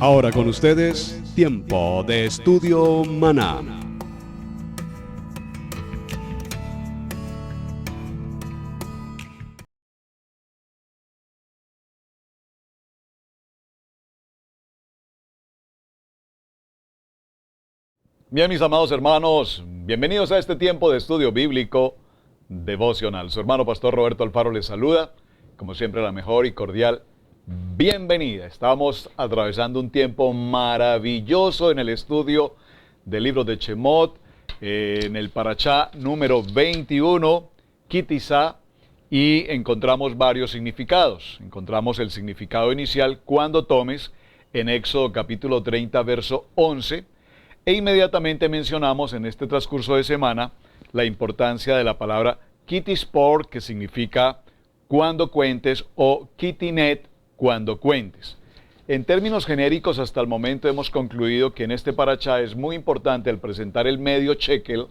Ahora con ustedes, Tiempo de Estudio Maná. Bien, mis amados hermanos, bienvenidos a este tiempo de estudio bíblico devocional. Su hermano Pastor Roberto Alfaro les saluda, como siempre la mejor y cordial bienvenida. Estamos atravesando un tiempo maravilloso en el estudio del libro de Shemot, en el Parashá número 21, Kitizá, y encontramos varios significados. Encontramos el significado inicial, cuando tomes, en Éxodo capítulo 30, verso 11, e inmediatamente mencionamos en este transcurso de semana la importancia de la palabra Kitispor, que significa cuando cuentes, o Kitinet, cuando cuentes. En términos genéricos, hasta el momento hemos concluido que en este parashá es muy importante al presentar el medio shekel,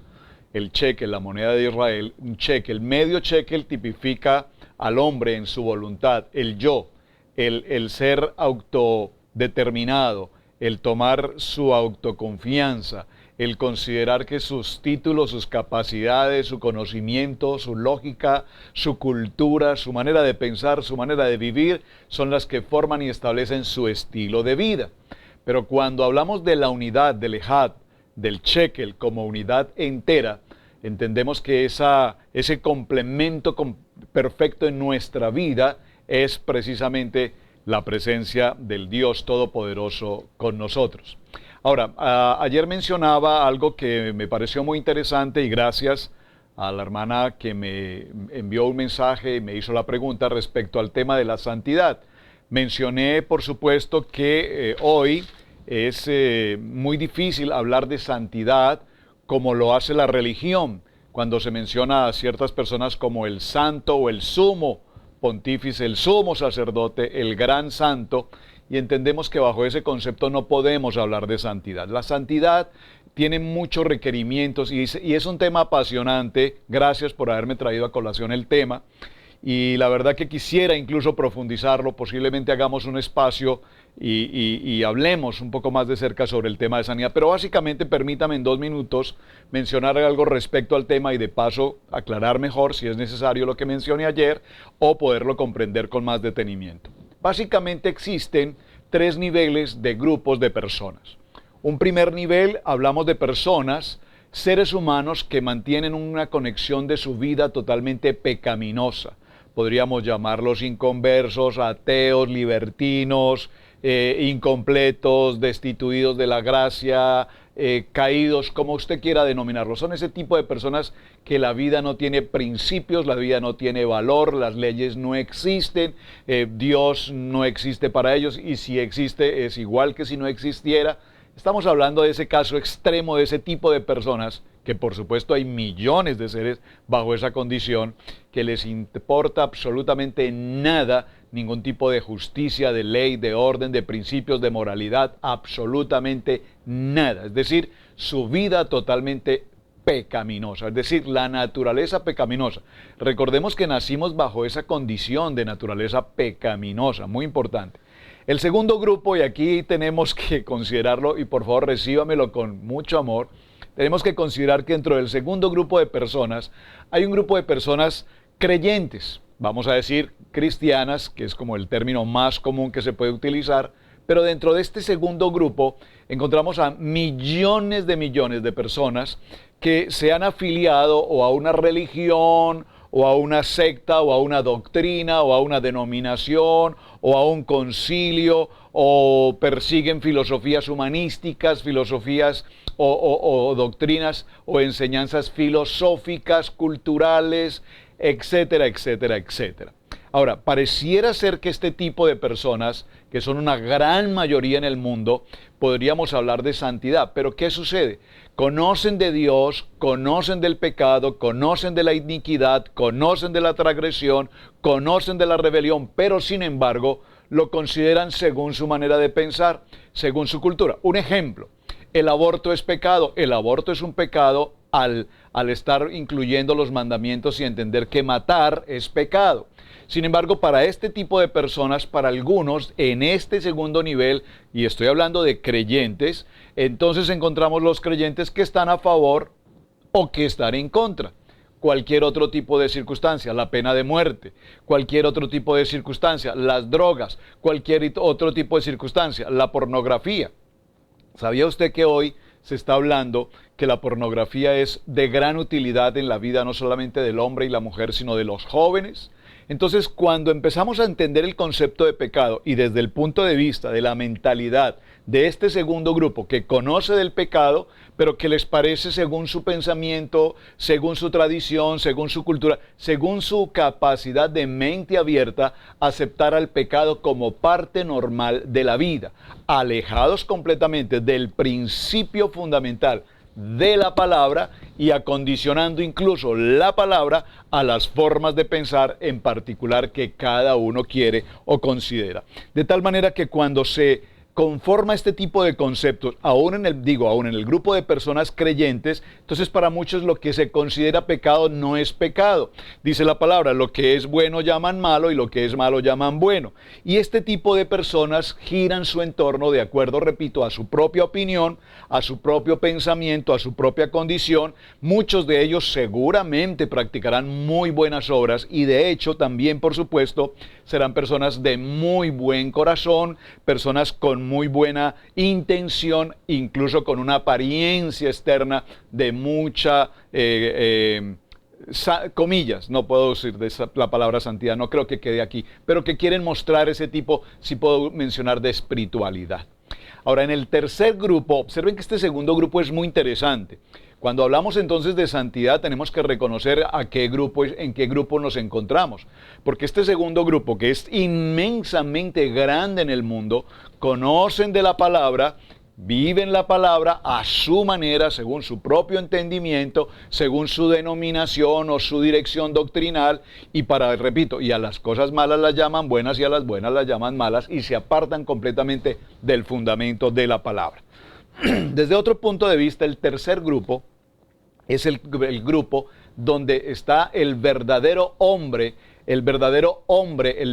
el shekel, la moneda de Israel, un shekel. Medio shekel tipifica al hombre en su voluntad, el yo, el ser autodeterminado, el tomar su autoconfianza, el considerar que sus títulos, sus capacidades, su conocimiento, su lógica, su cultura, su manera de pensar, su manera de vivir, son las que forman y establecen su estilo de vida. Pero cuando hablamos de la unidad, del ejad, del shekel como unidad entera, entendemos que ese complemento perfecto en nuestra vida es precisamente la presencia del Dios Todopoderoso con nosotros. Ahora, ayer mencionaba algo que me pareció muy interesante y gracias a la hermana que me envió un mensaje y me hizo la pregunta respecto al tema de la santidad. Mencioné, por supuesto, que hoy es muy difícil hablar de santidad como lo hace la religión, cuando se menciona a ciertas personas como el santo o el sumo pontífice, el sumo sacerdote, el gran santo, y entendemos que bajo ese concepto no podemos hablar de santidad. La santidad tiene muchos requerimientos y es un tema apasionante. Gracias por haberme traído a colación el tema. Y la verdad que quisiera incluso profundizarlo, posiblemente hagamos un espacio y hablemos un poco más de cerca sobre el tema de sanidad. Pero básicamente permítame en 2 minutos mencionar algo respecto al tema y de paso aclarar mejor si es necesario lo que mencioné ayer o poderlo comprender con más detenimiento. Básicamente existen 3 niveles de grupos de personas. Un primer nivel, hablamos de personas, seres humanos que mantienen una conexión de su vida totalmente pecaminosa. Podríamos llamarlos inconversos, ateos, libertinos, incompletos, destituidos de la gracia, caídos, como usted quiera denominarlos. Son ese tipo de personas que la vida no tiene principios, la vida no tiene valor, las leyes no existen, Dios no existe para ellos y si existe es igual que si no existiera. Estamos hablando de ese caso extremo, de ese tipo de personas, que por supuesto hay millones de seres bajo esa condición, que les importa absolutamente nada, ningún tipo de justicia, de ley, de orden, de principios, de moralidad, absolutamente nada. Es decir, su vida totalmente pecaminosa, es decir, la naturaleza pecaminosa. Recordemos que nacimos bajo esa condición de naturaleza pecaminosa, muy importante. El segundo grupo, y aquí tenemos que considerarlo, y por favor recíbamelo con mucho amor, tenemos que considerar que dentro del segundo grupo de personas hay un grupo de personas creyentes, vamos a decir cristianas, que es como el término más común que se puede utilizar, pero dentro de este segundo grupo encontramos a millones de personas que se han afiliado o a una religión, o a una secta, o a una doctrina, o a una denominación, o a un concilio, o persiguen filosofías humanísticas, filosofías o doctrinas o enseñanzas filosóficas, culturales, etcétera, etcétera, etcétera. Ahora, pareciera ser que este tipo de personas, que son una gran mayoría en el mundo, podríamos hablar de santidad. Pero ¿qué sucede? Conocen de Dios, conocen del pecado, conocen de la iniquidad, conocen de la transgresión, conocen de la rebelión, pero sin embargo lo consideran según su manera de pensar, según su cultura. Un ejemplo, el aborto es pecado. El aborto es un pecado al estar incluyendo los mandamientos y entender que matar es pecado. Sin embargo, para este tipo de personas, para algunos, en este segundo nivel, y estoy hablando de creyentes, entonces encontramos los creyentes que están a favor o que están en contra. Cualquier otro tipo de circunstancia, la pena de muerte, cualquier otro tipo de circunstancia, las drogas, cualquier otro tipo de circunstancia, la pornografía. ¿Sabía usted que hoy se está hablando que la pornografía es de gran utilidad en la vida no solamente del hombre y la mujer, sino de los jóvenes? Entonces, cuando empezamos a entender el concepto de pecado y desde el punto de vista de la mentalidad de este segundo grupo que conoce del pecado, pero que les parece según su pensamiento, según su tradición, según su cultura, según su capacidad de mente abierta, aceptar al pecado como parte normal de la vida, alejados completamente del principio fundamental de la palabra y acondicionando incluso la palabra a las formas de pensar en particular que cada uno quiere o considera. De tal manera que cuando se conforma este tipo de conceptos, aún en el grupo de personas creyentes, entonces para muchos lo que se considera pecado no es pecado. Dice la palabra, lo que es bueno llaman malo y lo que es malo llaman bueno. Y este tipo de personas giran su entorno de acuerdo, repito, a su propia opinión, a su propio pensamiento, a su propia condición. Muchos de ellos seguramente practicarán muy buenas obras y de hecho también, por supuesto, serán personas de muy buen corazón, personas con muy buena intención, incluso con una apariencia externa de mucha, comillas, no puedo decir la palabra santidad, no creo que quede aquí, pero que quieren mostrar ese tipo, si puedo mencionar, de espiritualidad. Ahora, en el tercer grupo, observen que este segundo grupo es muy interesante. Cuando hablamos entonces de santidad, tenemos que reconocer en qué grupo nos encontramos. Porque este segundo grupo, que es inmensamente grande en el mundo, conocen de la palabra, viven la palabra a su manera, según su propio entendimiento, según su denominación o su dirección doctrinal, y y a las cosas malas las llaman buenas y a las buenas las llaman malas, y se apartan completamente del fundamento de la palabra. Desde otro punto de vista, el tercer grupo es el grupo donde está el verdadero hombre, el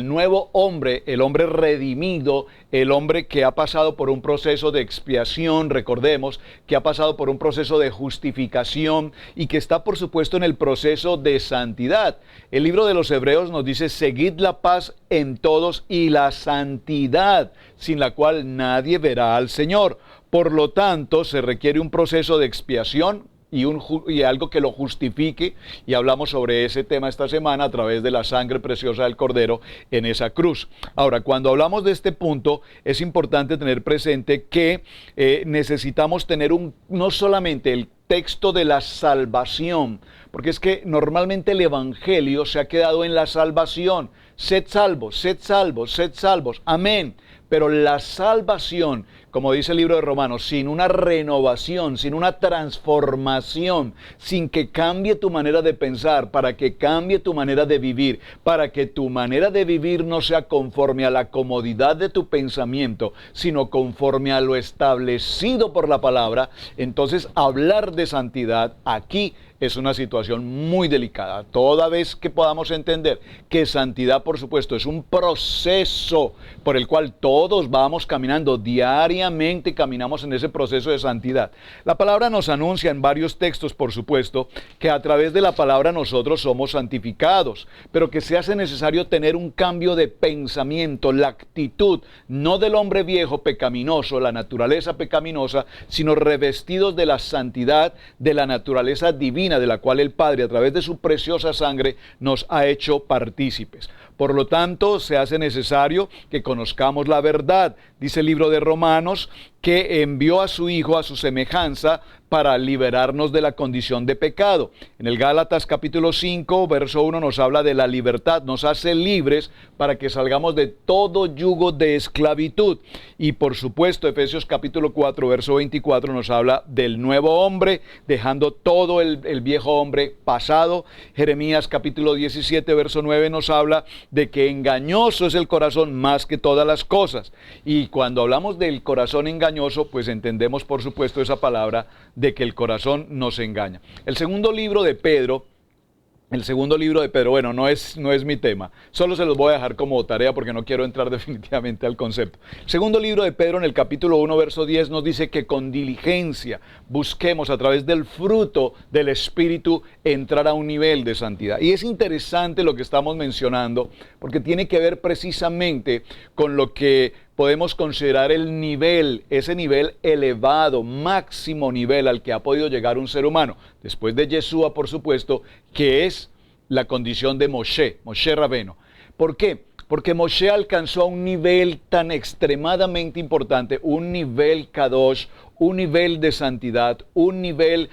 nuevo hombre, el hombre redimido, el hombre que ha pasado por un proceso de expiación, recordemos, que ha pasado por un proceso de justificación y que está, por supuesto, en el proceso de santidad. El libro de los Hebreos nos dice, seguid la paz en todos y la santidad, sin la cual nadie verá al Señor. Por lo tanto, se requiere un proceso de expiación y algo que lo justifique, y hablamos sobre ese tema esta semana a través de la sangre preciosa del Cordero en esa cruz. Ahora, cuando hablamos de este punto, es importante tener presente que necesitamos tener no solamente el texto de la salvación, porque es que normalmente el Evangelio se ha quedado en la salvación. Sed salvos, sed salvos, sed salvos. Amén. Pero la salvación, como dice el libro de Romanos, sin una renovación, sin una transformación, sin que cambie tu manera de pensar, para que cambie tu manera de vivir, para que tu manera de vivir no sea conforme a la comodidad de tu pensamiento, sino conforme a lo establecido por la palabra, entonces hablar de santidad aquí es una situación muy delicada. Toda vez que podamos entender que santidad, por supuesto, es un proceso por el cual todos vamos caminando, diariamente caminamos en ese proceso de santidad. La palabra nos anuncia en varios textos, por supuesto, que a través de la palabra nosotros somos santificados, pero que se hace necesario tener un cambio de pensamiento, la actitud, no del hombre viejo pecaminoso, la naturaleza pecaminosa, sino revestidos de la santidad, de la naturaleza divina, de la cual el Padre, a través de su preciosa sangre, nos ha hecho partícipes. Por lo tanto, se hace necesario que conozcamos la verdad. Dice el libro de Romanos que envió a su Hijo a su semejanza para liberarnos de la condición de pecado. En el Gálatas capítulo 5, verso 1 nos habla de la libertad, nos hace libres para que salgamos de todo yugo de esclavitud. Y por supuesto, Efesios capítulo 4, verso 24 nos habla del nuevo hombre, dejando todo el viejo hombre pasado. Jeremías capítulo 17, verso 9 nos habla de que engañoso es el corazón más que todas las cosas. Y cuando hablamos del corazón engañoso, pues entendemos por supuesto esa palabra de que el corazón nos engaña. El segundo libro de Pedro El segundo libro de Pedro, bueno, no es mi tema. Solo se los voy a dejar como tarea porque no quiero entrar definitivamente al concepto. El segundo libro de Pedro, en el capítulo 1, verso 10, nos dice que con diligencia busquemos a través del fruto del Espíritu entrar a un nivel de santidad. Y es interesante lo que estamos mencionando porque tiene que ver precisamente con lo que podemos considerar el nivel, ese nivel elevado, máximo nivel al que ha podido llegar un ser humano, después de Yeshua, por supuesto, que es la condición de Moshe Rabeno. ¿Por qué? Porque Moshe alcanzó a un nivel tan extremadamente importante, un nivel Kadosh, un nivel de santidad, un nivel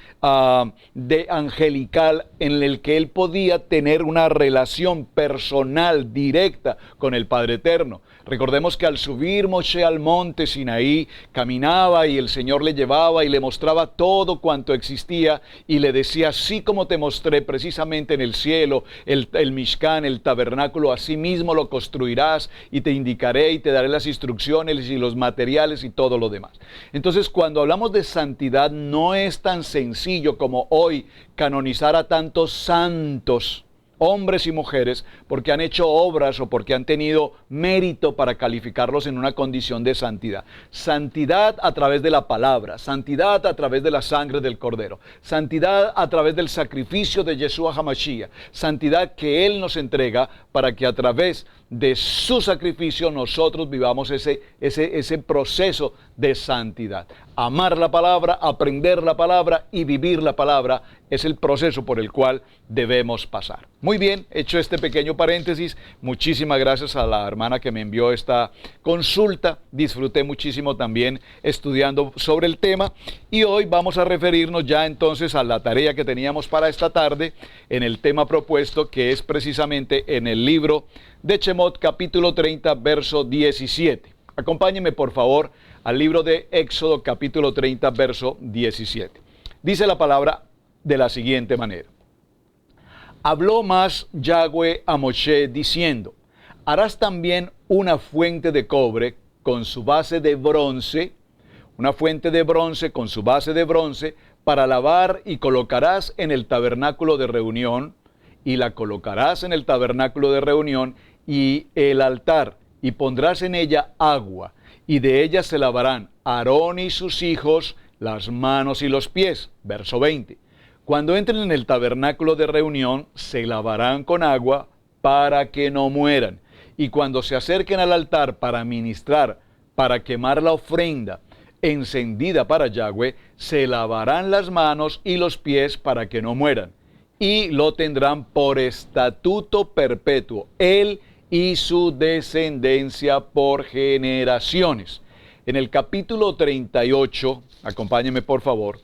de angelical en el que él podía tener una relación personal, directa con el Padre Eterno. Recordemos que al subir Moshe al monte Sinaí, caminaba y el Señor le llevaba y le mostraba todo cuanto existía y le decía, así como te mostré precisamente en el cielo, el Mishkan, el tabernáculo, así mismo lo construirás y te indicaré y te daré las instrucciones y los materiales y todo lo demás. Entonces, cuando hablamos de santidad, no es tan sencillo como hoy canonizar a tantos santos, hombres y mujeres, porque han hecho obras o porque han tenido mérito para calificarlos en una condición de santidad. Santidad a través de la palabra, santidad a través de la sangre del Cordero, santidad a través del sacrificio de Yeshua HaMashiach, santidad que Él nos entrega para que a través de su sacrificio nosotros vivamos ese proceso de santidad. Amar la palabra, aprender la palabra y vivir la palabra es el proceso por el cual debemos pasar. Muy bien, hecho este pequeño paréntesis, muchísimas gracias a la hermana que me envió esta consulta. Disfruté muchísimo también estudiando sobre el tema y hoy vamos a referirnos ya entonces a la tarea que teníamos para esta tarde en el tema propuesto, que es precisamente en el libro de Shemot, capítulo 30, verso 17. Acompáñenme por favor al libro de Éxodo, capítulo 30, verso 17. Dice la palabra de la siguiente manera. Habló más Yahweh a Moshe diciendo, harás también una fuente de cobre con su base de bronce, una fuente de bronce con su base de bronce para lavar y colocarás en el tabernáculo de reunión y la colocarás en el tabernáculo de reunión y el altar y pondrás en ella agua y de ella se lavarán Aarón y sus hijos las manos y los pies. Verso 20. Cuando entren en el tabernáculo de reunión, se lavarán con agua para que no mueran. Y cuando se acerquen al altar para ministrar, para quemar la ofrenda encendida para Yahweh, se lavarán las manos y los pies para que no mueran. Y lo tendrán por estatuto perpetuo, él y su descendencia por generaciones. En el capítulo 38, acompáñenme por favor,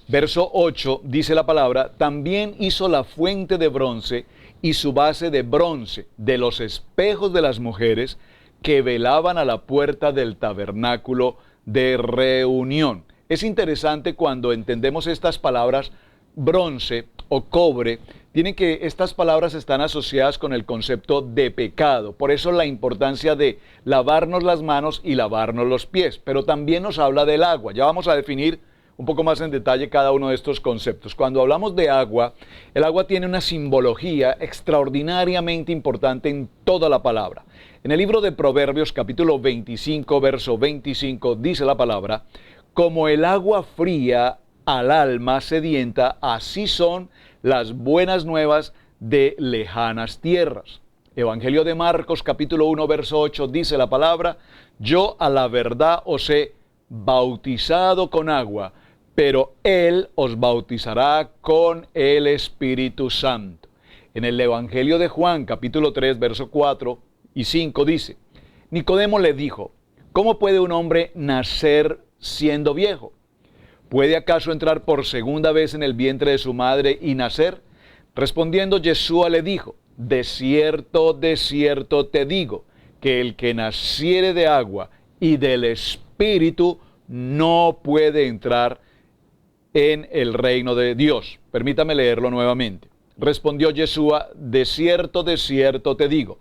verso 8, dice la palabra, también hizo la fuente de bronce y su base de bronce de los espejos de las mujeres que velaban a la puerta del tabernáculo de reunión. Es interesante cuando entendemos estas palabras, bronce o cobre, estas palabras están asociadas con el concepto de pecado. Por eso la importancia de lavarnos las manos y lavarnos los pies. Pero también nos habla del agua. Ya vamos a definir un poco más en detalle cada uno de estos conceptos. Cuando hablamos de agua, el agua tiene una simbología extraordinariamente importante en toda la palabra. En el libro de Proverbios, capítulo 25, verso 25, dice la palabra, como el agua fría al alma sedienta, así son las buenas nuevas de lejanas tierras. Evangelio de Marcos, capítulo 1, verso 8, dice la palabra, yo a la verdad os he bautizado con agua, pero Él os bautizará con el Espíritu Santo. En el Evangelio de Juan, capítulo 3, verso 4 y 5 dice, Nicodemo le dijo, ¿cómo puede un hombre nacer siendo viejo? ¿Puede acaso entrar por segunda vez en el vientre de su madre y nacer? Respondiendo Yeshua le dijo, de cierto te digo, que el que naciere de agua y del Espíritu no puede entrar en el reino de Dios. Permítame leerlo nuevamente. Respondió Yeshua, de cierto te digo,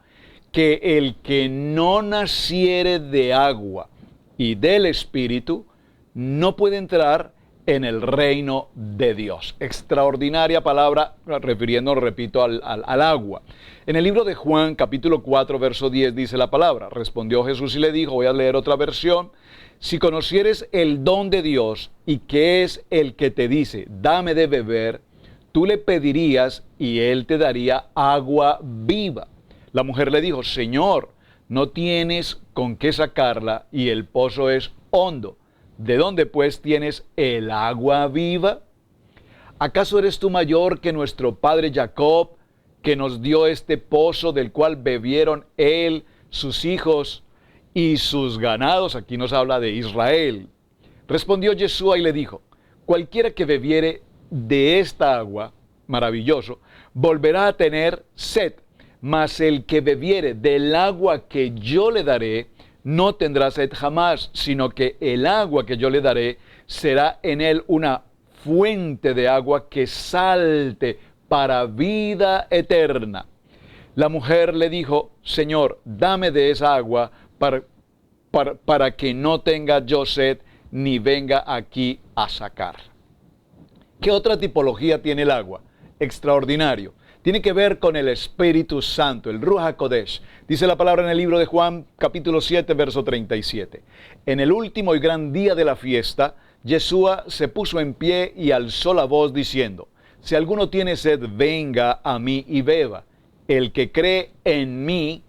que el que no naciere de agua y del Espíritu no puede entrar en el reino de Dios. Extraordinaria palabra, refiriéndonos, repito, al agua. En el libro de Juan, capítulo 4, verso 10, dice la palabra. Respondió Jesús y le dijo, voy a leer otra versión. Si conocieres el don de Dios y que es el que te dice, dame de beber, tú le pedirías y él te daría agua viva. La mujer le dijo, Señor, no tienes con qué sacarla y el pozo es hondo. ¿De dónde pues tienes el agua viva? ¿Acaso eres tú mayor que nuestro padre Jacob, que nos dio este pozo del cual bebieron él, sus hijos y sus ganados? Aquí nos habla de Israel. Respondió Yeshua y le dijo, cualquiera que bebiere de esta agua, maravilloso, volverá a tener sed, mas el que bebiere del agua que yo le daré, no tendrá sed jamás, sino que el agua que yo le daré será en él una fuente de agua que salte para vida eterna. La mujer le dijo, Señor, dame de esa agua para que no tenga yo sed ni venga aquí a sacar. ¿Qué otra tipología tiene el agua? Extraordinario. Tiene que ver con el Espíritu Santo, el Ruach HaKodesh. Dice la palabra en el libro de Juan, capítulo 7, verso 37. En el último y gran día de la fiesta, Yeshua se puso en pie y alzó la voz diciendo, si alguno tiene sed, venga a mí y beba. El que cree en mí,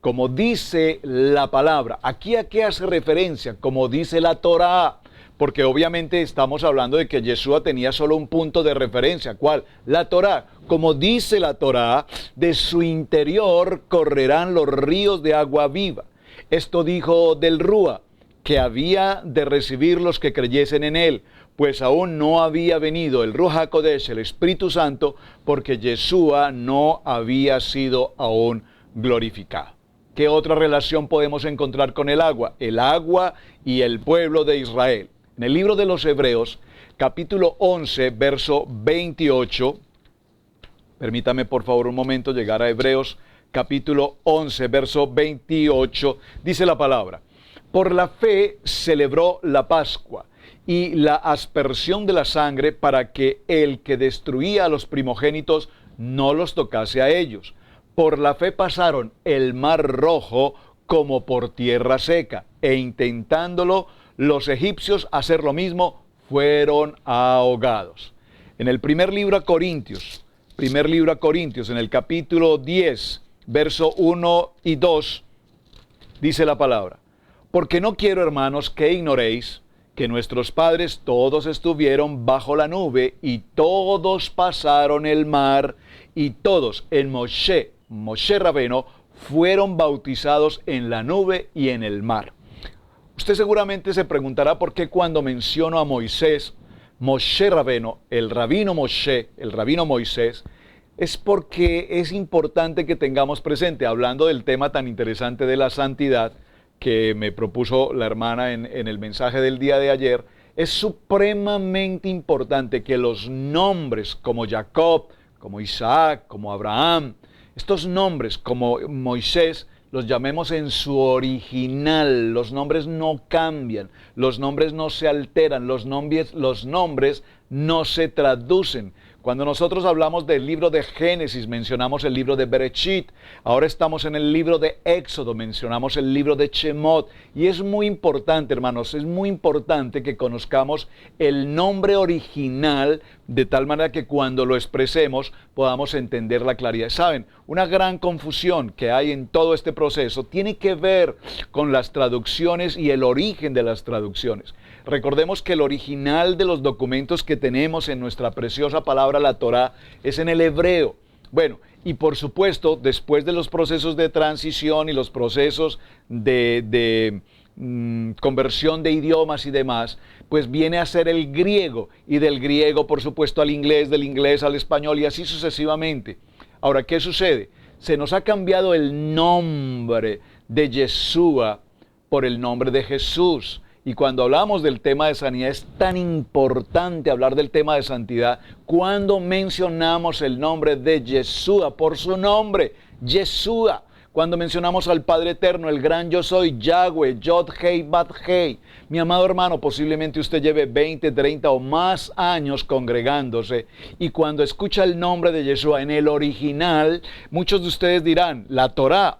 como dice la palabra. ¿Aquí a qué hace referencia? Como dice la Torá. Porque obviamente estamos hablando de que Yeshua tenía solo un punto de referencia. ¿Cuál? La Torá. Como dice la Torá, de su interior correrán los ríos de agua viva. Esto dijo del Rúa, que había de recibir los que creyesen en él, pues aún no había venido el Ruach HaKodesh, el Espíritu Santo, porque Yeshua no había sido aún glorificado. ¿Qué otra relación podemos encontrar con el agua? El agua y el pueblo de Israel. En el libro de los Hebreos, capítulo 11, verso 28, permítame por favor un momento llegar a Hebreos, capítulo 11, verso 28, dice la palabra, por la fe celebró la Pascua y la aspersión de la sangre para que el que destruía a los primogénitos no los tocase a ellos. Por la fe pasaron el mar rojo como por tierra seca, e intentándolo los egipcios hacer lo mismo, fueron ahogados. En el primer libro a Corintios, en el capítulo 10, verso 1 y 2, dice la palabra, porque no quiero, hermanos, que ignoréis que nuestros padres todos estuvieron bajo la nube y todos pasaron el mar y todos en Moshe Rabeno, fueron bautizados en la nube y en el mar. Usted seguramente se preguntará por qué cuando menciono a Moisés, Moshe Rabeno, el rabino Moisés, es porque es importante que tengamos presente, hablando del tema tan interesante de la santidad que me propuso la hermana en el mensaje del día de ayer, es supremamente importante que los nombres como Jacob, como Isaac, como Abraham, estos nombres como Moisés, los llamemos en su original. Los nombres no cambian, los nombres no se alteran, los nombres no se traducen. Cuando nosotros hablamos del libro de Génesis, mencionamos el libro de Bereshit. Ahora estamos en el libro de Éxodo, mencionamos el libro de Shemot. Y es muy importante, hermanos, es muy importante que conozcamos el nombre original de tal manera que cuando lo expresemos podamos entender la claridad. ¿Saben? Una gran confusión que hay en todo este proceso tiene que ver con las traducciones y el origen de las traducciones. Recordemos que el original de los documentos que tenemos en nuestra preciosa palabra, la Torá, es en el hebreo. Bueno, y por supuesto, después de los procesos de transición y los procesos de conversión de idiomas y demás, pues viene a ser el griego, y del griego, por supuesto, al inglés, del inglés al español, y así sucesivamente. Ahora, ¿qué sucede? Se nos ha cambiado el nombre de Yeshua por el nombre de Jesús. Y cuando hablamos del tema de sanidad, es tan importante hablar del tema de santidad cuando mencionamos el nombre de Yeshua por su nombre, Yeshua. Cuando mencionamos al Padre Eterno, el gran yo soy, Yahweh, Yod Hei Bat Hei. Mi amado hermano, posiblemente usted lleve 20, 30 o más años congregándose y cuando escucha el nombre de Yeshua en el original, muchos de ustedes dirán, la Torá,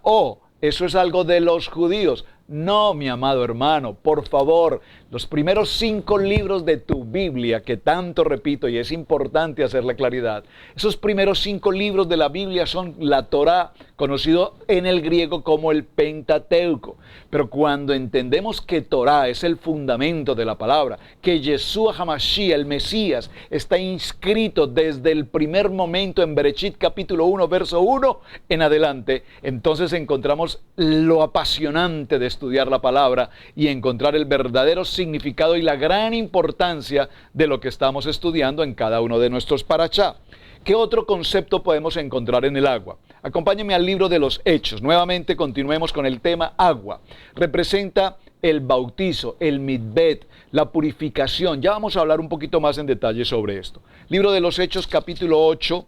eso es algo de los judíos. No, mi amado hermano, por favor, los primeros 5 libros de tu Biblia, que tanto repito y es importante hacerle claridad, esos primeros 5 libros de la Biblia son la Torá, conocido en el griego como el Pentateuco. Pero cuando entendemos que Torá es el fundamento de la palabra, que Yeshua HaMashiach, el Mesías, está inscrito desde el primer momento en Bereshit capítulo 1, verso 1 en adelante, entonces encontramos lo apasionante de estudiar la palabra y encontrar el verdadero significado y la gran importancia de lo que estamos estudiando en cada uno de nuestros parashá. ¿Qué otro concepto podemos encontrar en el agua? Acompáñenme al libro de los Hechos. Nuevamente continuemos con el tema agua. Representa el bautizo, el mitbet, la purificación. Ya vamos a hablar un poquito más en detalle sobre esto. Libro de los Hechos, capítulo 8,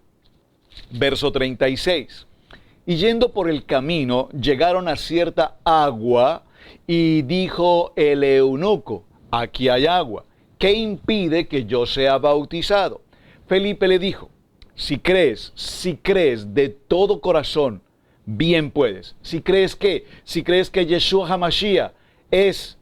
verso 36. Y yendo por el camino, llegaron a cierta agua y dijo el eunuco, aquí hay agua, ¿qué impide que yo sea bautizado? Felipe le dijo, si crees de todo corazón, bien puedes. Si crees que Yeshua HaMashiach es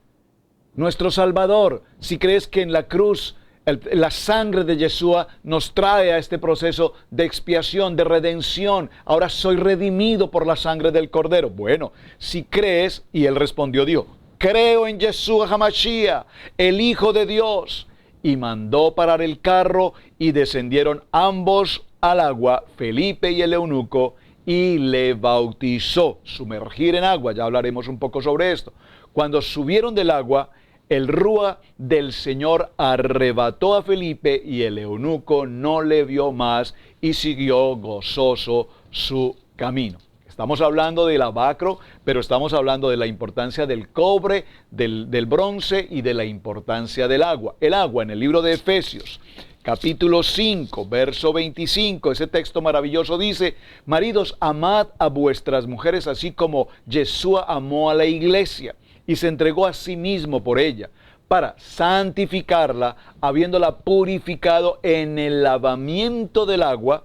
nuestro Salvador, si crees que en la cruz la sangre de Yeshua nos trae a este proceso de expiación, de redención. Ahora soy redimido por la sangre del Cordero. Bueno, si crees, y él respondió, dijo, creo en Yeshua HaMashiach, el Hijo de Dios. Y mandó parar el carro y descendieron ambos al agua, Felipe y el eunuco, y le bautizó. Sumergir en agua, ya hablaremos un poco sobre esto. Cuando subieron del agua, el Rúa del Señor arrebató a Felipe y el eunuco no le vio más y siguió gozoso su camino. Estamos hablando del lavacro, pero estamos hablando de la importancia del cobre, del bronce y de la importancia del agua. El agua en el libro de Efesios, capítulo 5, verso 25, ese texto maravilloso dice, maridos, amad a vuestras mujeres así como Yeshua amó a la iglesia y se entregó a sí mismo por ella, para santificarla, habiéndola purificado en el lavamiento del agua,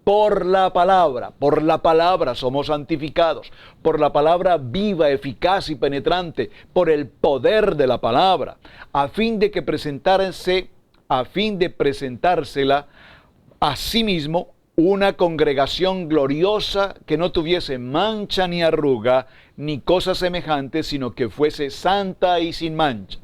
por la palabra somos santificados, por la palabra viva, eficaz y penetrante, por el poder de la palabra, a fin de presentársela a sí mismo una congregación gloriosa que no tuviese mancha ni arruga, ni cosa semejante, sino que fuese santa y sin mancha.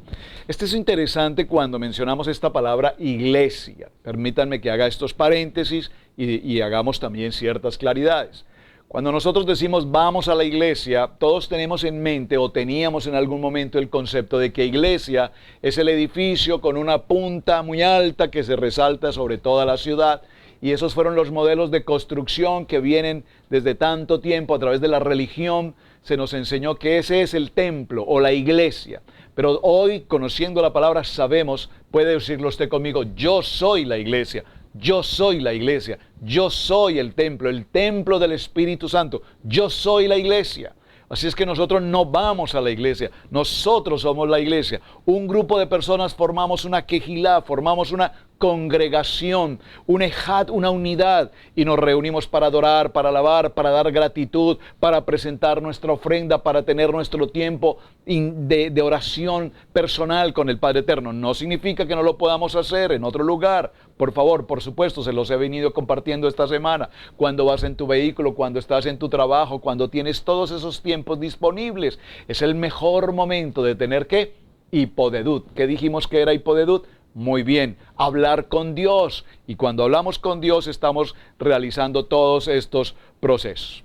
Esto es interesante cuando mencionamos esta palabra iglesia. Permítanme que haga estos paréntesis y hagamos también ciertas claridades. Cuando nosotros decimos vamos a la iglesia, todos tenemos en mente o teníamos en algún momento el concepto de que iglesia es el edificio con una punta muy alta que se resalta sobre toda la ciudad. Y esos fueron los modelos de construcción que vienen desde tanto tiempo a través de la religión. Se nos enseñó que ese es el templo o la iglesia. Pero hoy, conociendo la palabra, sabemos, puede decirlo usted conmigo, yo soy la iglesia. Yo soy la iglesia, yo soy el templo del Espíritu Santo, yo soy la iglesia. Así es que nosotros no vamos a la iglesia, nosotros somos la iglesia. Un grupo de personas formamos una quejilá, formamos una congregación, un ejad, una unidad, y nos reunimos para adorar, para alabar, para dar gratitud, para presentar nuestra ofrenda, para tener nuestro tiempo de oración personal con el Padre Eterno. No significa que no lo podamos hacer en otro lugar. Por favor, por supuesto, se los he venido compartiendo esta semana. Cuando vas en tu vehículo, cuando estás en tu trabajo, cuando tienes todos esos tiempos disponibles, es el mejor momento de tener ¿qué? Hipodedut. ¿Qué dijimos que era hipodedut? Muy bien, hablar con Dios. Y cuando hablamos con Dios estamos realizando todos estos procesos.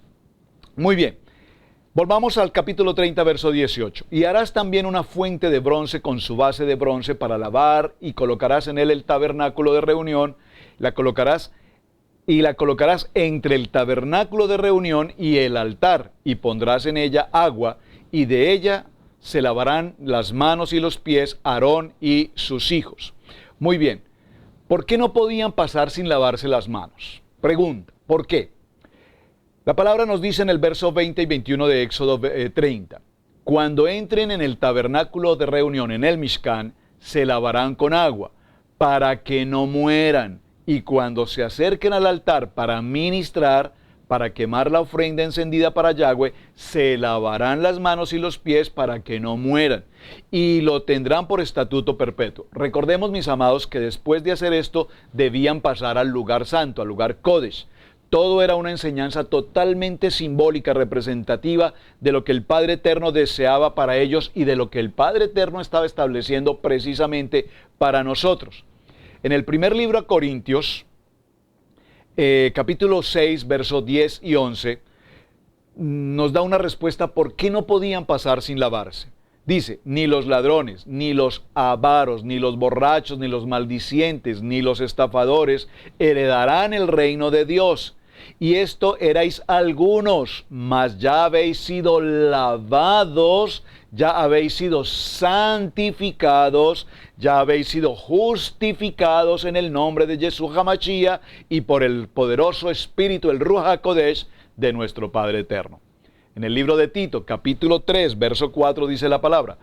Muy bien, volvamos al capítulo 30, verso 18. Y harás también una fuente de bronce con su base de bronce para lavar y colocarás en él el tabernáculo de reunión. La colocarás entre el tabernáculo de reunión y el altar y pondrás en ella agua y de ella se lavarán las manos y los pies Aarón y sus hijos. Muy bien, ¿por qué no podían pasar sin lavarse las manos? Pregunta, ¿por qué? La palabra nos dice en el verso 20 y 21 de Éxodo 30, cuando entren en el tabernáculo de reunión, en el Mishkan, se lavarán con agua, para que no mueran, y cuando se acerquen al altar para ministrar, para quemar la ofrenda encendida para Yahweh, se lavarán las manos y los pies para que no mueran, y lo tendrán por estatuto perpetuo. Recordemos, mis amados, que después de hacer esto, debían pasar al lugar santo, al lugar Kodesh. Todo era una enseñanza totalmente simbólica, representativa de lo que el Padre Eterno deseaba para ellos y de lo que el Padre Eterno estaba estableciendo precisamente para nosotros. En el primer libro a Corintios, capítulo 6, versos 10 y 11, nos da una respuesta por qué no podían pasar sin lavarse. Dice, ni los ladrones, ni los avaros, ni los borrachos, ni los maldicientes, ni los estafadores heredarán el reino de Dios. Y esto erais algunos, mas ya habéis sido lavados, ya habéis sido santificados, ya habéis sido justificados en el nombre de Yeshua HaMashiach y por el poderoso Espíritu, el Ruach HaKodesh de nuestro Padre Eterno. En el libro de Tito, capítulo 3, verso 4, dice la palabra,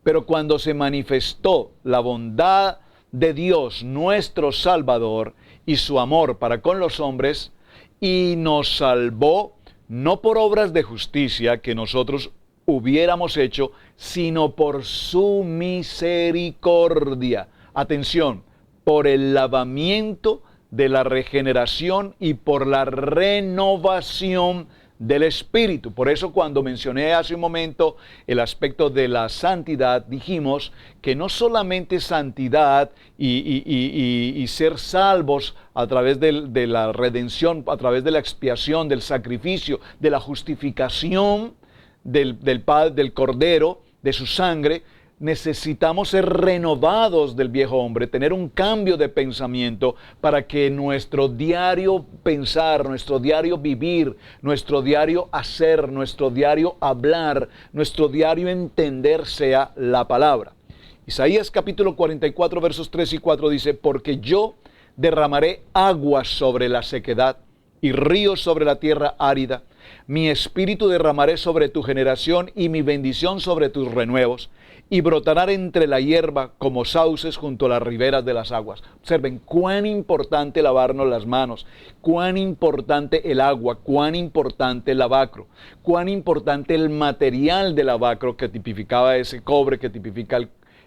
pero cuando se manifestó la bondad de Dios, nuestro Salvador, y su amor para con los hombres, y nos salvó, no por obras de justicia que nosotros hubiéramos hecho, sino por su misericordia. Atención, por el lavamiento de la regeneración y por la renovación del Espíritu. Por eso cuando mencioné hace un momento el aspecto de la santidad, dijimos que no solamente santidad y ser salvos a través de la redención, a través de la expiación, del sacrificio, de la justificación del Cordero, de su sangre, necesitamos ser renovados del viejo hombre, tener un cambio de pensamiento para que nuestro diario pensar, nuestro diario vivir, nuestro diario hacer, nuestro diario hablar, nuestro diario entender sea la palabra. Isaías capítulo 44 versos 3 y 4 dice, porque yo derramaré aguas sobre la sequedad y ríos sobre la tierra árida. Mi espíritu derramaré sobre tu generación y mi bendición sobre tus renuevos. Y brotarán entre la hierba como sauces junto a las riberas de las aguas. Observen cuán importante lavarnos las manos, cuán importante el agua, cuán importante el lavacro, cuán importante el material del lavacro que tipificaba ese cobre, que tipifica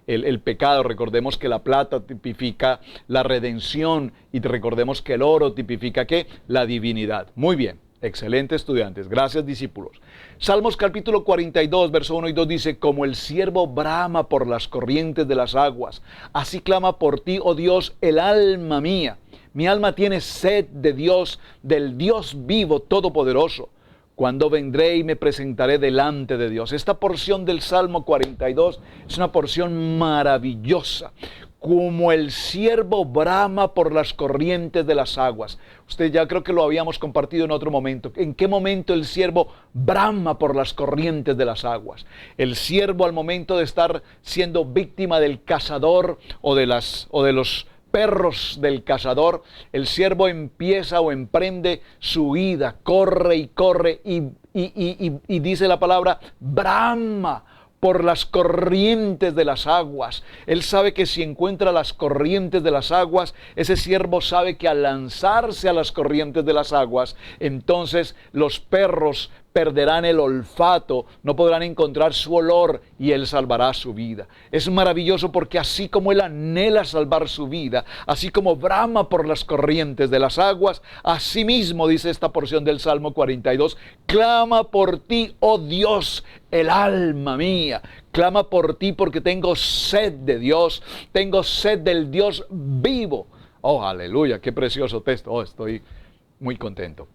el pecado. Recordemos que la plata tipifica la redención y recordemos que el oro tipifica ¿qué? La divinidad. Muy bien. Excelentes estudiantes, gracias discípulos. Salmos capítulo 42, verso 1 y 2 dice, como el ciervo brama por las corrientes de las aguas, así clama por ti, oh Dios, el alma mía. Mi alma tiene sed de Dios, del Dios vivo, todopoderoso. Cuando vendré y me presentaré delante de Dios. Esta porción del Salmo 42 es una porción maravillosa. Como el ciervo brama por las corrientes de las aguas. Usted ya creo que lo habíamos compartido en otro momento. ¿En qué momento el ciervo brama por las corrientes de las aguas? El ciervo al momento de estar siendo víctima del cazador o de los perros del cazador, el ciervo empieza o emprende su huida, corre y corre y dice la palabra, brama por las corrientes de las aguas. Él sabe que si encuentra las corrientes de las aguas, ese ciervo sabe que al lanzarse a las corrientes de las aguas, entonces los perros perderán el olfato, no podrán encontrar su olor y él salvará su vida. Es maravilloso porque así como él anhela salvar su vida, así como brama por las corrientes de las aguas, así mismo dice esta porción del Salmo 42, clama por ti, oh Dios, el alma mía. Clama por ti porque tengo sed de Dios, tengo sed del Dios vivo. Oh, aleluya, qué precioso texto. Oh, estoy muy contento.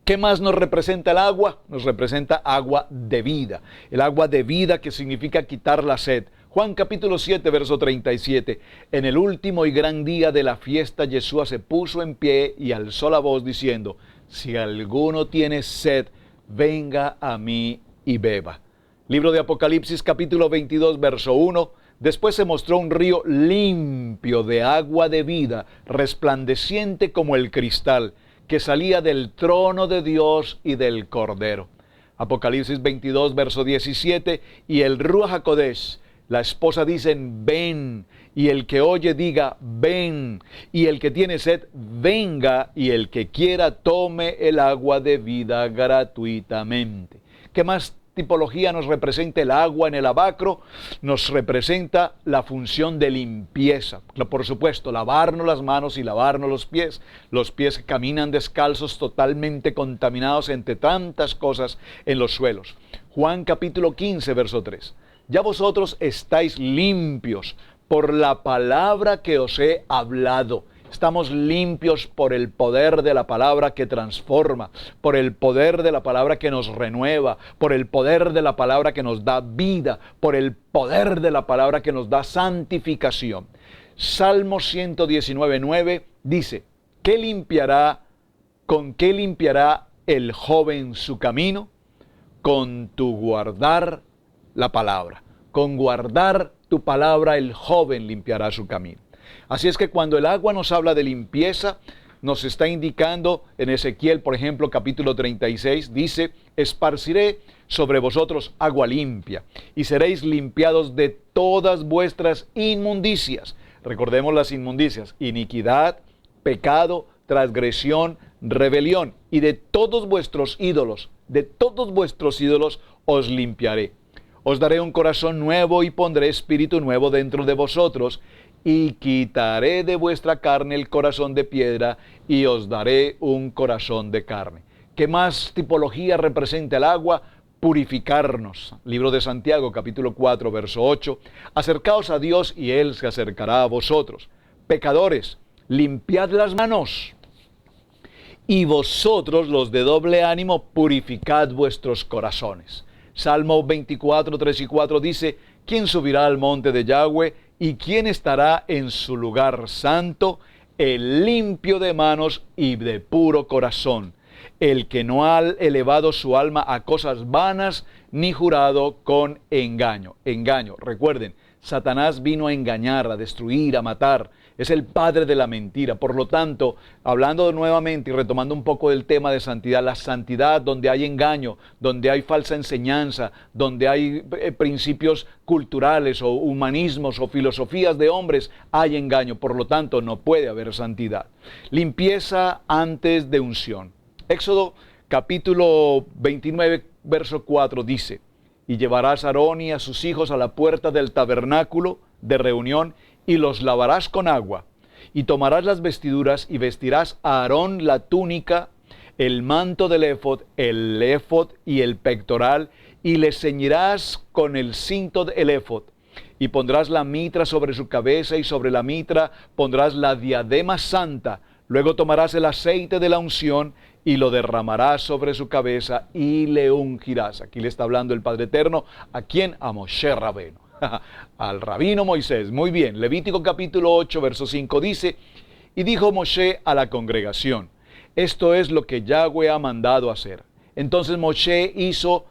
¿Qué más nos representa el agua? Nos representa agua de vida. El agua de vida que significa quitar la sed. Juan capítulo 7, verso 37. En el último y gran día de la fiesta, Yeshua se puso en pie y alzó la voz diciendo, si alguno tiene sed, venga a mí y beba. Libro de Apocalipsis capítulo 22, verso 1. Después se mostró un río limpio de agua de vida, resplandeciente como el cristal, que salía del trono de Dios y del Cordero. Apocalipsis 22, verso 17, y el Ruach HaKodesh, la esposa dicen, ven, y el que oye diga, ven, y el que tiene sed, venga, y el que quiera tome el agua de vida gratuitamente. ¿Qué más tipología nos representa el agua en el lavacro? Nos representa la función de limpieza. Por supuesto, lavarnos las manos y lavarnos los pies que caminan descalzos, totalmente contaminados entre tantas cosas en los suelos. Juan capítulo 15, verso 3. Ya vosotros estáis limpios por la palabra que os he hablado. Estamos limpios por el poder de la palabra que transforma, por el poder de la palabra que nos renueva, por el poder de la palabra que nos da vida, por el poder de la palabra que nos da santificación. Salmo 119, 9 dice, ¿con qué limpiará el joven su camino? Con tu guardar la palabra. Con guardar tu palabra el joven limpiará su camino. Así es que cuando el agua nos habla de limpieza, nos está indicando en Ezequiel, por ejemplo, capítulo 36, dice, esparciré sobre vosotros agua limpia y seréis limpiados de todas vuestras inmundicias. Recordemos las inmundicias, iniquidad, pecado, transgresión, rebelión, y de todos vuestros ídolos os limpiaré. Os daré un corazón nuevo y pondré espíritu nuevo dentro de vosotros, y quitaré de vuestra carne el corazón de piedra, y os daré un corazón de carne. ¿Qué más tipología representa el agua? Purificarnos. Libro de Santiago, capítulo 4, verso 8. Acercaos a Dios y Él se acercará a vosotros. Pecadores, limpiad las manos. Y vosotros, los de doble ánimo, purificad vuestros corazones. Salmo 24, 3 y 4 dice, ¿quién subirá al monte de Yahweh y quién estará en su lugar santo? El limpio de manos y de puro corazón, el que no ha elevado su alma a cosas vanas, ni jurado con engaño. Engaño, recuerden, Satanás vino a engañar, a destruir, a matar. Es el padre de la mentira. Por lo tanto, hablando nuevamente y retomando un poco del tema de santidad, la santidad donde hay engaño, donde hay falsa enseñanza, donde hay principios culturales o humanismos o filosofías de hombres, hay engaño. Por lo tanto, no puede haber santidad. Limpieza antes de unción. Éxodo capítulo 29, verso 4 dice, y llevarás a Aarón y a sus hijos a la puerta del tabernáculo de reunión, y los lavarás con agua, y tomarás las vestiduras y vestirás a Aarón la túnica, el manto del el éfod y el pectoral, y le ceñirás con el cinto del éfod, y pondrás la mitra sobre su cabeza, y sobre la mitra pondrás la diadema santa. Luego tomarás el aceite de la unción y lo derramarás sobre su cabeza y le ungirás. Aquí le está hablando el Padre Eterno. ¿A quién? A Moshe Rabeno. Al rabino Moisés. Muy bien. Levítico capítulo 8, verso 5 dice, y dijo Moshe a la congregación, esto es lo que Yahweh ha mandado hacer. Entonces Moshe hizo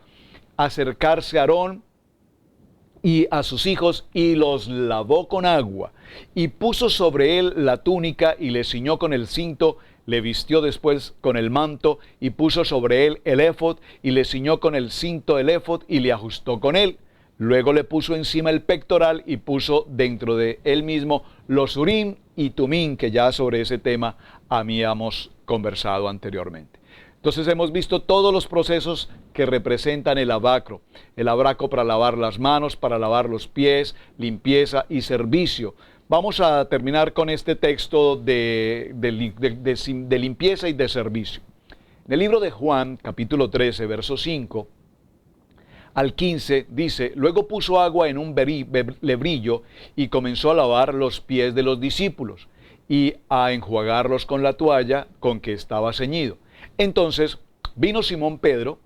acercarse a Aarón y a sus hijos, y los lavó con agua, y puso sobre él la túnica, y le ciñó con el cinto, le vistió después con el manto, y puso sobre él el éfod, y le ciñó con el cinto el éfod, y le ajustó con él. Luego le puso encima el pectoral, y puso dentro de él mismo los urim y tumim, que ya sobre ese tema habíamos conversado anteriormente. Entonces hemos visto todos los procesos que representan el lavacro para lavar las manos, para lavar los pies, limpieza y servicio. Vamos a terminar con este texto de limpieza y de servicio. En el libro de Juan, capítulo 13, verso 5 al 15, dice, luego puso agua en un lebrillo y comenzó a lavar los pies de los discípulos y a enjuagarlos con la toalla con que estaba ceñido. Entonces vino Simón Pedro,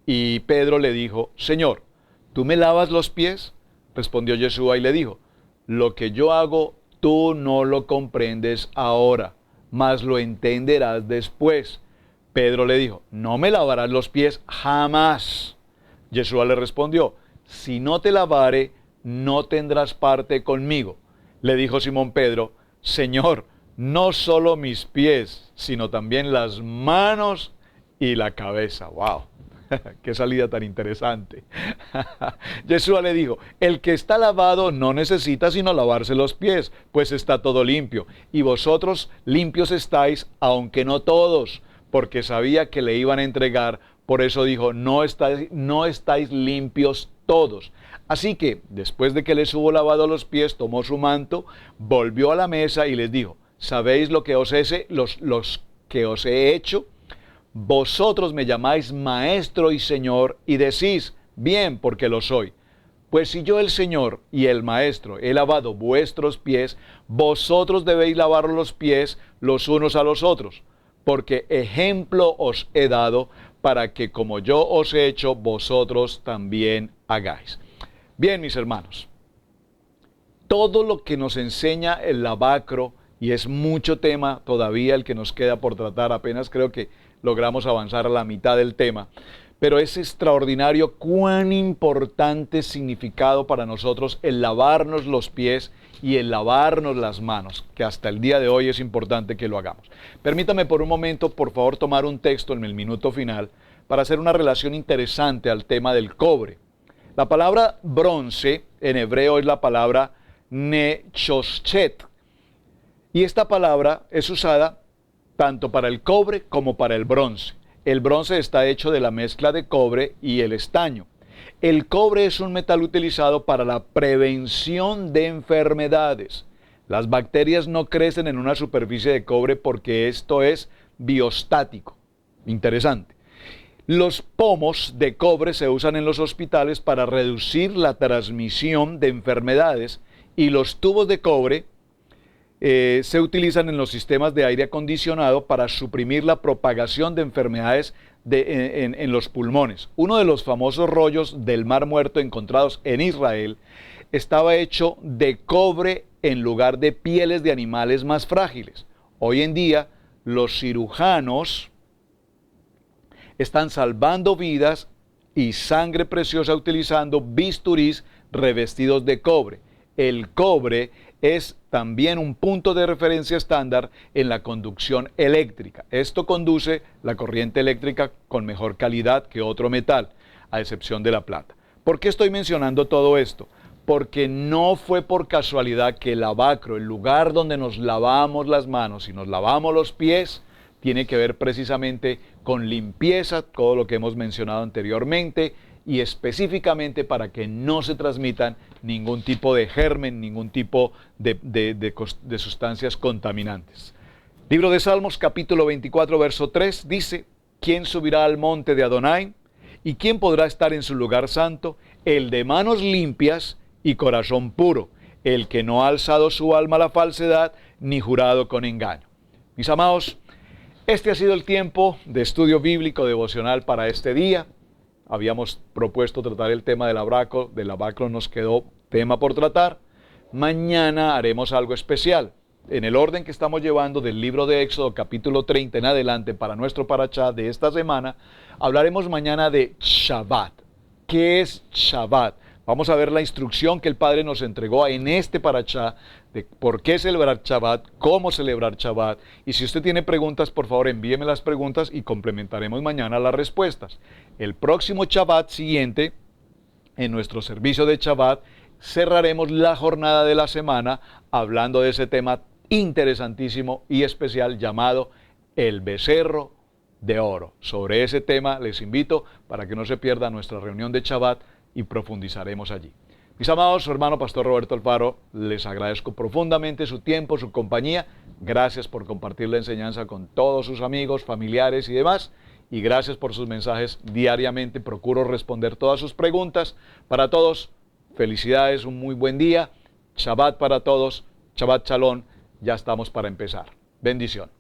y Pedro le dijo, Señor, ¿tú me lavas los pies? Respondió Yeshua y le dijo, lo que yo hago tú no lo comprendes ahora, mas lo entenderás después. Pedro le dijo, no me lavarás los pies jamás. Yeshua le respondió, si no te lavare, no tendrás parte conmigo. Le dijo Simón Pedro, Señor, no solo mis pies, sino también las manos y la cabeza. ¡Wow! ¡Qué salida tan interesante! Yeshua le dijo, el que está lavado no necesita sino lavarse los pies, pues está todo limpio. Y vosotros limpios estáis, aunque no todos, porque sabía que le iban a entregar. Por eso dijo, no estáis limpios todos. Así que, después de que les hubo lavado los pies, tomó su manto, volvió a la mesa y les dijo, ¿sabéis lo que los que os he hecho? Vosotros me llamáis Maestro y Señor, y decís, bien, porque lo soy. Pues si yo, el Señor y el Maestro, he lavado vuestros pies, vosotros debéis lavar los pies los unos a los otros, porque ejemplo os he dado, para que como yo os he hecho, vosotros también hagáis. Bien, mis hermanos, todo lo que nos enseña el lavacro, y es mucho tema todavía el que nos queda por tratar, apenas creo que logramos avanzar a la mitad del tema, pero es extraordinario cuán importante significado para nosotros el lavarnos los pies y el lavarnos las manos, que hasta el día de hoy es importante que lo hagamos. Permítame por un momento, por favor, tomar un texto en el minuto final para hacer una relación interesante al tema del cobre. La palabra bronce en hebreo es la palabra nechoschet, y esta palabra es usada tanto para el cobre como para el bronce. El bronce está hecho de la mezcla de cobre y el estaño. El cobre es un metal utilizado para la prevención de enfermedades. Las bacterias no crecen en una superficie de cobre porque esto es biostático. Interesante. Los pomos de cobre se usan en los hospitales para reducir la transmisión de enfermedades, y los tubos de cobre se utilizan en los sistemas de aire acondicionado para suprimir la propagación de enfermedades en los pulmones. Uno de los famosos rollos del Mar Muerto encontrados en Israel estaba hecho de cobre en lugar de pieles de animales más frágiles. Hoy en día, los cirujanos están salvando vidas y sangre preciosa utilizando bisturís revestidos de cobre. El cobre es también un punto de referencia estándar en la conducción eléctrica. Esto conduce la corriente eléctrica con mejor calidad que otro metal, a excepción de la plata. ¿Por qué estoy mencionando todo esto? Porque no fue por casualidad que el lavacro, el lugar donde nos lavamos las manos y nos lavamos los pies, tiene que ver precisamente con limpieza, todo lo que hemos mencionado anteriormente, y específicamente para que no se transmitan ningún tipo de germen, ningún tipo de sustancias contaminantes. Libro de Salmos, capítulo 24, verso 3, dice, ¿quién subirá al monte de Adonai? ¿Y quién podrá estar en su lugar santo? El de manos limpias y corazón puro, el que no ha alzado su alma a la falsedad, ni jurado con engaño. Mis amados, este ha sido el tiempo de estudio bíblico devocional para este día. Habíamos propuesto tratar el tema del lavacro nos quedó tema por tratar. Mañana haremos algo especial. En el orden que estamos llevando del libro de Éxodo, capítulo 30 en adelante, para nuestro parashá de esta semana, hablaremos mañana de Shabbat. ¿Qué es Shabbat? Vamos a ver la instrucción que el Padre nos entregó en este parashá de por qué celebrar Shabbat, cómo celebrar Shabbat. Y si usted tiene preguntas, por favor envíeme las preguntas y complementaremos mañana las respuestas. El próximo Shabbat siguiente, en nuestro servicio de Shabbat, cerraremos la jornada de la semana hablando de ese tema interesantísimo y especial llamado el becerro de oro. Sobre ese tema les invito para que no se pierda nuestra reunión de Shabbat y profundizaremos allí. Mis amados, su hermano Pastor Roberto Alfaro, les agradezco profundamente su tiempo, su compañía. Gracias por compartir la enseñanza con todos sus amigos, familiares y demás. Y gracias por sus mensajes diariamente. Procuro responder todas sus preguntas. Para todos, felicidades, un muy buen día. Shabbat para todos. Shabbat Shalom. Ya estamos para empezar. Bendición.